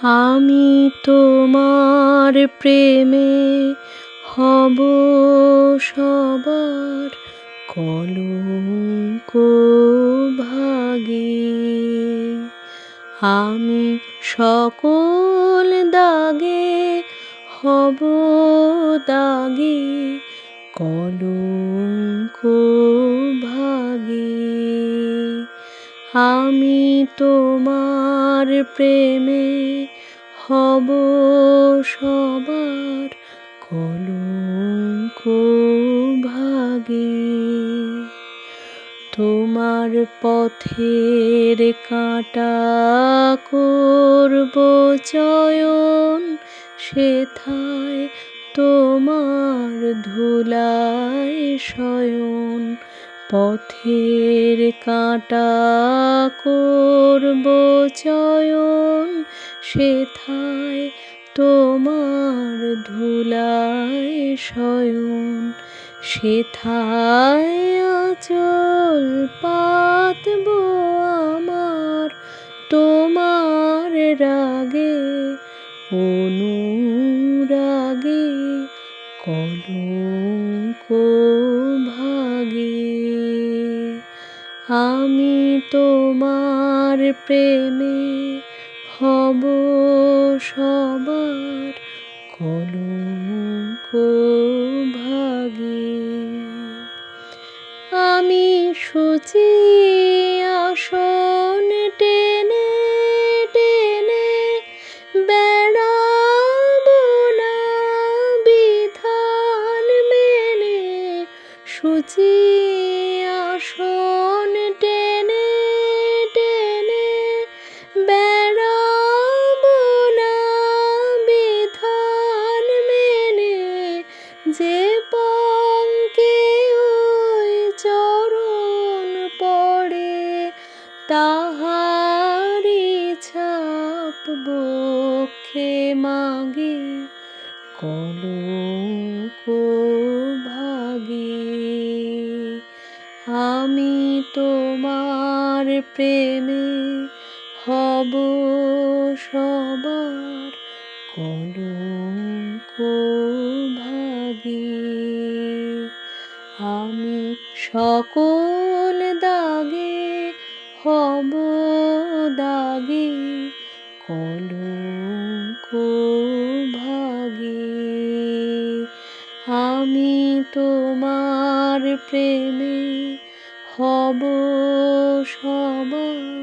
আমি তোমার প্রেমে হব সবার কলঙ্ক ভাগী। আমি সকল দাগে হব দাগী, কলঙ্ক ভাগী। আমি তোমার প্রেমে হব সবার কলঙ্ক ভাগী। তোমার পথের কাঁটা করব চয়ন, সেথায় তোমার ধুলায় শয়ন। পথের কাঁটা করব চয়ন, সেথায় তোমার ধুলায় শয়ন। সেথায় আঁচল পাতব আমার তোমার রাগে অনুরাগে, কলঙ্ক ভাগী। আমি তোমার প্রেমে হব সবার কলঙ্ক ভাগী। আমি শুচি আসন টেনে টেনে বেড়াব না বিধান মেনে। শুচি আসন টেনে টেনে বেড়াব না বিধান মেনে। যে পঙ্কে ওই চরণ পড়ে, তাহারি ছাপ বক্ষে মাগে, কলঙ্ক ভাগী। আমি তোমার প্রেমে হব সবার কলঙ্ক ভাগী। আমি সকল দাগে হব দাগী, কলঙ্ক ভাগী। আমি তোমার প্রেমে হব সবার